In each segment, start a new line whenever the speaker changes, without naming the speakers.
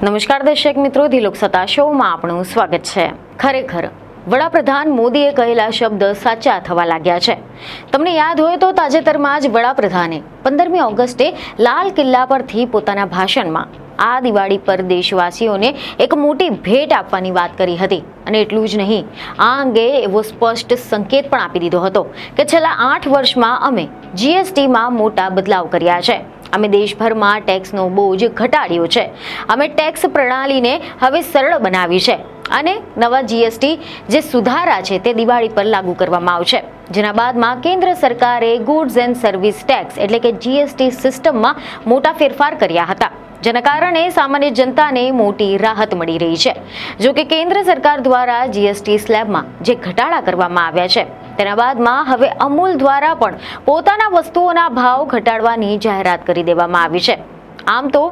નમસ્કાર દર્શક મિત્રો, દિલોક સત્તા શોમાં આપનું સ્વાગત છે। ખરેખર વડાપ્રધાન મોદીએ કહેલા શબ્દ સાચા થવા લાગ્યા છે। તમને યાદ હોય તો તાજેતરમાં જ વડાપ્રધાને 15મી ઓગસ્ટે લાલ કિલ્લા પરથી પોતાના ભાષણમાં આ દિવાળી પર દેશવાસીઓને એક મોટી ભેટ આપવાની વાત કરી હતી। અને એટલું જ નહીં, આ અંગે એવો સ્પષ્ટ સંકેત પણ આપી દીધો હતો કે છેલ્લા 8 વર્ષમાં અમે જીએસટીમાં મોટા બદલાવ કર્યા છે। અમે દેશભરમાં ટેક્સનો બોજ ઘટાડ્યો છે। અમે ટેક્સ પ્રણાલીને હવે સરળ બનાવી છે અને નવા જીએસટી જે સુધારા છે તે દિવાળી પર લાગુ કરવામાં આવશે, જેના બાદમાં કેન્દ્ર સરકારે ગુડ્સ એન્ડ સર્વિસ ટેક્સ એટલે કે જીએસટી સિસ્ટમમાં મોટા ફેરફાર કર્યા હતા, જેના કારણે સામાન્ય જનતાને મોટી રાહત મળી રહી છે। જો કે કેન્દ્ર સરકાર દ્વારા જીએસટી સ્લેબમાં જે ઘટાડા કરવામાં આવ્યા છે તેના બાદમાં હવે અમૂલ દ્વારા પણ પોતાના વસ્તુઓના ભાવ ઘટાડવાની જાહેરાત કરી દેવામાં આવી છે। આમ તો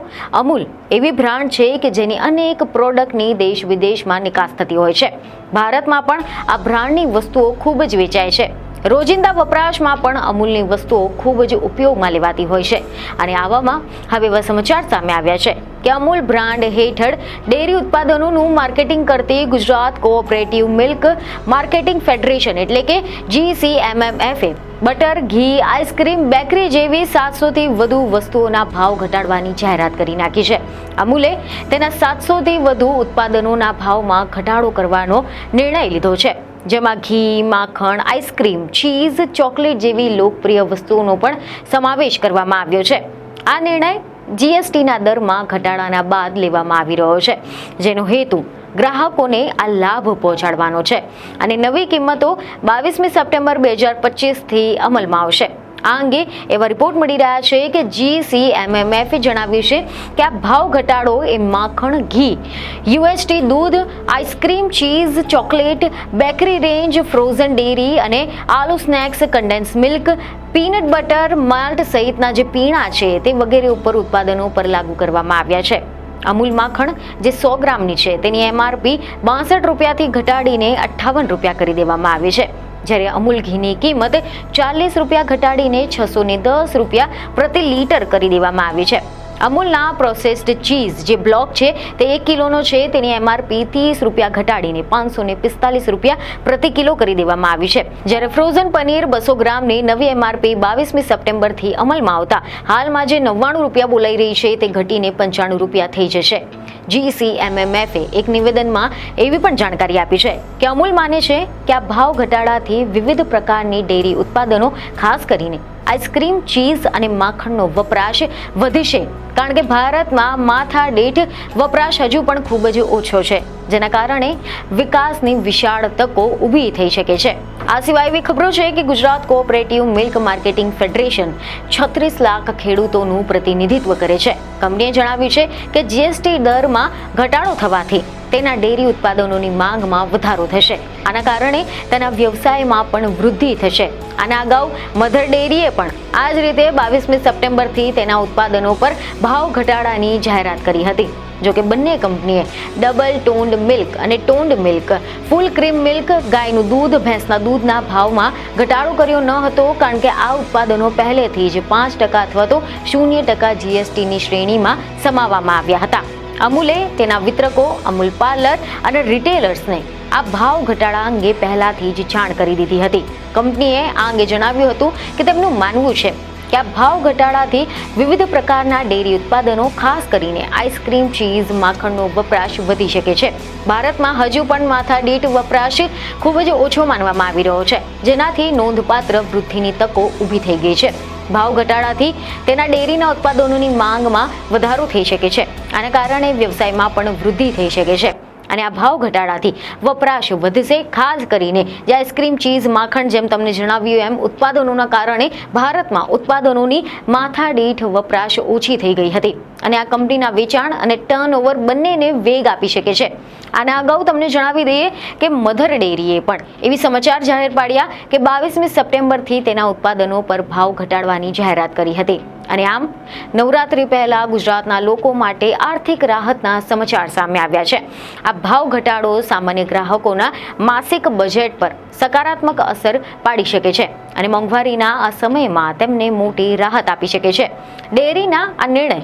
અમૂલ એવી બ્રાન્ડ છે કે જેની અનેક પ્રોડક્ટની દેશ વિદેશમાં નિકાસ થતી હોય છે। ભારતમાં પણ આ બ્રાન્ડની વસ્તુઓ ખૂબ જ વેચાય છે। રોજિંદા વપરાશમાં પણ અમૂલની વસ્તુઓ ખૂબ જ ઉપયોગમાં લેવાતી હોય છે। અને આવામાં હવે એવા સમાચાર સામે આવ્યા છે કે અમૂલ બ્રાન્ડ હેઠળ ડેરી ઉત્પાદનોનું માર્કેટિંગ કરતી Gujarat cooperative milk marketing federation એટલે કે GCMMF બટર, ઘી, આઈસ્ક્રીમ, બેકરી જેવી 700થી વધુ વસ્તુઓના ભાવ ઘટાડવાની જાહેરાત કરી નાખી છે। અમૂલે તેના 700થી વધુ ઉત્પાદનોના ભાવમાં ઘટાડો કરવાનો નિર્ણય લીધો છે, જેમાં ઘી, માખણ, આઈસ્ક્રીમ, ચીઝ, ચોકલેટ જેવી લોકપ્રિય વસ્તુઓનો પણ સમાવેશ કરવામાં આવ્યો છે। આ નિર્ણય જીએસટીના દરમાં ઘટાડાના બાદ લેવામાં આવી રહ્યો છે, જેનો હેતુ ગ્રાહકોને આ લાભ પહોંચાડવાનો છે અને નવી કિંમતો 22મી સપ્ટેમ્બર 2025થી અમલમાં આવશે। આ અંગે એવા રિપોર્ટ મળી રહ્યા છે કે GCMMFે જણાવ્યું છે કે આ ભાવ ઘટાડો એ માખણ, ઘી, યુએસટી દૂધ, ice cream, cheese, chocolate, bakery range, frozen dairy અને આલુ snacks, condense milk, peanut butter, malt સહિતના જે પીણા છે તે વગેરે ઉપર ઉત્પાદનો પર લાગુ કરવામાં આવ્યા છે। અમૂલ માખણ જે 100 ગ્રામની છે તેની MRP 62 રૂપિયાથી ઘટાડીને 58 રૂપિયા કરી દેવામાં આવી છે, જ્યારે અમૂલ ઘીની કિંમત 40 રૂપિયા ઘટાડીને 610 રૂપિયા પ્રતિ લીટર કરી દેવામાં આવી છે। અમૂલના પ્રોસેસ્ડ ચીઝ જે બ્લોક છે તે 1 કિલોનો છે તેની MRP 30 રૂપિયા ઘટાડીને 545 રૂપિયા પ્રતિ કિલો કરી દેવામાં આવી છે, જ્યારે ફ્રોઝન પનીર 200 ગ્રામની નવી MRP 22મી સપ્ટેમ્બરથી અમલમાં આવતા હાલમાં જે 99 રૂપિયા બોલાઈ રહી છે તે ઘટીને 95 રૂપિયા થઈ જશે। GCMMFે એક નિવેદનમાં એવી પણ જાણકારી આપી છે કે અમૂલ માને છે કે આ ભાવ ઘટાડાથી વિવિધ પ્રકારની ડેરી ઉત્પાદનો ખાસ કરીને આઈસ્ક્રીમ, ચીઝ અને માખણનો વપરાશ વધશે, કારણ કે ભારતમાં માથા દીઠ વપરાશ હજુ પણ ખૂબ જ ઓછો છે, જેના કારણે વિકાસની વિશાળ તકો ઊભી થઈ શકે છે। આ સિવાય એવી ખબરો છે કે Gujarat cooperative milk marketing federation 36 lakh ખેડૂતોનું પ્રતિનિધિત્વ કરે છે। કંપનીએ જણાવ્યું છે કે જીએસટી દરમાં ઘટાડો થવાથી તેના ડેરી ઉત્પાદનોની માંગમાં વધારો થશે। આના કારણે તેના વ્યવસાયમાં પણ વૃદ્ધિ થશે। આના અગાઉ મધર ડેરીએ પણ આ જ રીતે 22મી સપ્ટેમ્બરથી તેના ઉત્પાદનો પર ભાવ ઘટાડાની જાહેરાત કરી હતી। જો કે બંને કંપનીએ ડબલ ટોન્ડ મિલ્ક અને ટોન્ડ મિલ્ક, ફૂલ ક્રીમ મિલ્ક, ગાયનું દૂધ, ભેંસના દૂધના ભાવમાં ઘટાડો કર્યો ન હતો, કારણ કે આ ઉત્પાદનો પહેલેથી જ 5% અથવા તો 0% જીએસટીની શ્રેણીમાં સમાવવામાં આવ્યા હતા। અમૂલે તેના વિતરકો, અમૂલ પાર્લર અને રિટેલર્સને આ ભાવ ઘટાડા અંગે પહેલાથી જ જાણ કરી દીધી હતી। કંપનીએ આ અંગે જણાવ્યું હતું કે તેમનું માનવું છે કે આ ભાવ ઘટાડાથી વિવિધ પ્રકારના ડેરી ઉત્પાદનો, ખાસ કરીને આઈસ્ક્રીમ, ચીઝ, માખણનો વપરાશ વધી શકે છે। ભારતમાં હજુ પણ માથા દીઠ વપરાશ ખૂબ જ ઓછો માનવામાં આવી રહ્યો છે, જેનાથી નોંધપાત્ર વૃદ્ધિની તકો ઊભી થઈ ગઈ છે। ભાવ ઘટાડાથી તેના ડેરીના ઉત્પાદનોની માંગમાં વધારો થઈ શકે છે। આના કારણે વ્યવસાયમાં પણ વૃદ્ધિ થઈ શકે છે અને આ ભાવ ઘટાડાથી વપરાશ વધશે, ખાસ કરીને જે આઈસ્ક્રીમ, ચીઝ, માખણ જેમ તમને જણાવ્યું એમ ઉત્પાદનોના કારણે ભારતમાં ઉત્પાદનોની માથાદીઠ વપરાશ ઓછી થઈ ગઈ હતી અને આ કંપનીના વેચાણ અને ટર્નઓવર બંનેને વેગ આપી શકે છે। આના અગાઉ તમને જણાવી દઈએ કે મધર ડેરીએ પણ એવી સમાચાર જાહેર પાડ્યા કે 22મી સપ્ટેમ્બરથી તેના ઉત્પાદનો પર ભાવ ઘટાડવાની જાહેરાત કરી હતી અને આમ નવરાત્રી પહેલા ગુજરાતના લોકો માટે આર્થિક રાહતના સમાચાર સામે આવ્યા છે। આ ભાવ ઘટાડો સામાન્ય ગ્રાહકોના માસિક બજેટ પર સકારાત્મક અસર પાડી શકે છે અને મોંઘવારીના આ સમયમાં તેમને મોટી રાહત આપી શકે છે। ડેરીના આ નિર્ણય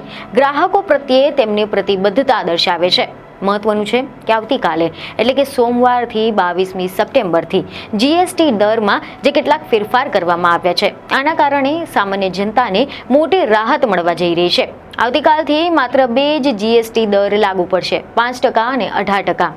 ગ્રાહકો પ્રત્યે તેમની પ્રતિબદ્ધતા દર્શાવે છે. મહત્વનું છે કે આવતીકાલે એટલે કે સોમવારથી 22મી સપ્ટેમ્બરથી જીએસટી દરમાં જે કેટલાક ફેરફાર કરવામાં આવ્યા છે, આના કારણે સામાન્ય જનતાને મોટી રાહત મળવા જઈ રહી છે. આવતીકાલથી માત્ર 2 જ જીએસટી દર લાગુ પડશે, 5% અને 18%.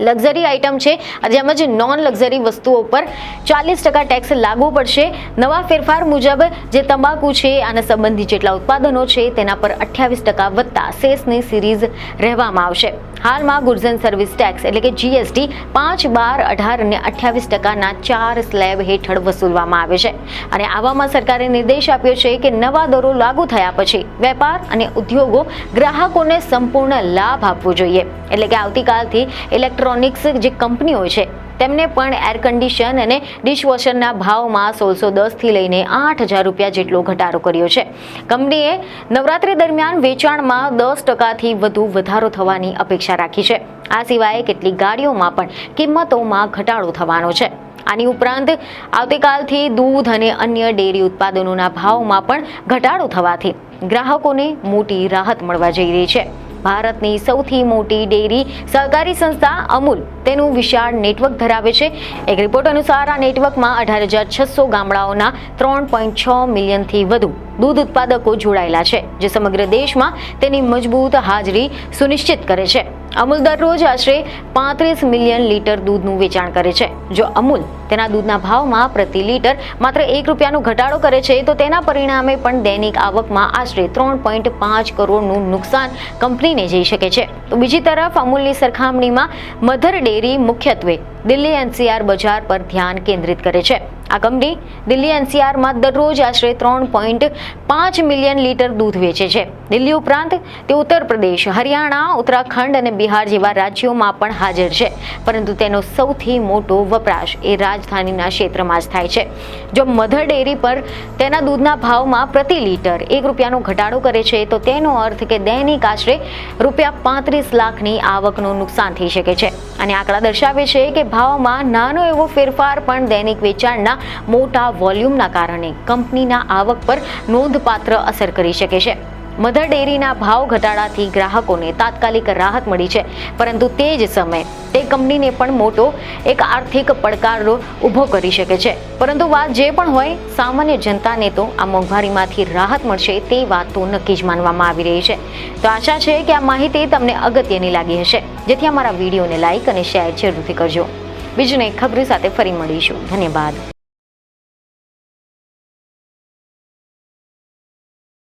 લક્ઝરી આઇટમ છે તેમજ નોન લક્ઝરી વસ્તુઓ પર 40% ટેક્સ લાગુ પડશે. નવા ફેરફાર મુજબ જે તમાકુ છે આના સંબંધિત જેટલા ઉત્પાદનો છે તેના પર 28% વત્તા શેષની સિરીઝ રહેવામાં આવશે. હાલમાં ગુડ્સ એન્ડ સર્વિસ ટેક્સ એટલે કે જીએસટી 5, 12, 18 અને 28%ના 4 સ્લેબ હેઠળ વસૂલવામાં આવે છે. અને આવામાં સરકારે નિર્દેશ આપ્યો છે કે નવા દરો લાગુ થયા પછી વેપાર અને ઉદ્યોગો ગ્રાહકોને સંપૂર્ણ લાભ આપવો જોઈએ. એટલે કે આવતીકાલથી ઇલેક્ટ્રોનિક્સ જે કંપનીઓ છે તેમને પણ એર કન્ડિશન અને ડિશવોશરના ભાવમાં 1610થી લઈને 8000 રૂપિયા જેટલો ઘટાડો કર્યો છે. કંપનીએ નવરાત્રી દરમિયાન વેચાણમાં 10%થી વધુ વધારો થવાની અપેક્ષા રાખી છે. આ સિવાય કેટલીક ગાડીઓમાં પણ કિંમતોમાં ઘટાડો થવાનો છે. આની ઉપરાંત આવતીકાલથી દૂધ અને અન્ય ડેરી ઉત્પાદનોના ભાવમાં પણ ઘટાડો થવાથી ગ્રાહકોને મોટી રાહત મળવા જઈ રહી છે. ભારતની સૌથી મોટી ડેરી સહકારી સંસ્થા અમૂલ તેનું વિશાળ નેટવર્ક ધરાવે છે. એક રિપોર્ટ અનુસાર આ નેટવર્કમાં 18,600 ગામડાઓના 3.6 મિલિયનથી વધુ દૂધ ઉત્પાદકો જોડાયેલા છે, જે સમગ્ર દેશમાં તેની મજબૂત હાજરી સુનિશ્ચિત કરે છે. અમૂલ દરરોજ આશરે 35 મિલિયન લીટર દૂધનું વેચાણ કરે છે. જો અમૂલ તેના દૂધના ભાવમાં પ્રતિ લીટર માત્ર ₹1નો ઘટાડો કરે છે તો તેના પરિણામે પણ દૈનિક આવકમાં આશરે 3.5 કરોડનું નુકસાન કંપનીને જઈ શકે છે. તો બીજી તરફ અમૂલની સરખામણીમાં મધર ડેરી મુખ્યત્વે દિલ્હી એનસીઆર બજાર પર ધ્યાન કેન્દ્રિત કરે છે. આ કંપની દિલ્હી એનસીઆરમાં દરરોજ આશરે 3.5 મિલિયન લીટર દૂધ વેચે છે. દિલ્હી ઉપરાંત તે ઉત્તર પ્રદેશ, હરિયાણા, ઉત્તરાખંડ અને બિહાર જેવા રાજ્યોમાં પણ હાજર છે. પરંતુ તેનો સૌથી મોટો વપરાશ એ રાજધાનીના ક્ષેત્રમાં જ થાય છે. જો મધર ડેરી પર તેના દૂધના ભાવમાં પ્રતિ લીટર ₹1નો ઘટાડો કરે છે તો તેનો અર્થ કે દૈનિક આશરે ₹35 લાખની આવકનું નુકસાન થઈ શકે છે. અને આંકડા દર્શાવે છે કે ભાવમાં નાનો એવો ફેરફાર પણ દૈનિક વેચાણના મોટા વોલ્યુમના કારણે કંપનીના આવક પર નોંધપાત્ર અસર કરી શકે છે. મધર ડેરીના ભાવ ઘટાડાથી ગ્રાહકોને તાત્કાલિક રાહત મળી છે, પરંતુ તે જ સમયે તે કંપનીને પણ મોટો એક આર્થિક પડકાર ઊભો કરી શકે છે. પરંતુ વાત જે પણ હોય, સામાન્ય જનતાને તો આ મોંઘવારીમાંથી રાહત મળશે તે વાત તો નક્કી જ માનવામાં આવી રહી છે. તો આશા છે કે આ માહિતી તમને અગત્યની લાગી હશે, જેથી અમારા વિડીયોને લાઇક અને શેર જરૂરથી કરજો. બીજું એક ખબર સાથે ફરી મળીશું. ધન્યવાદ.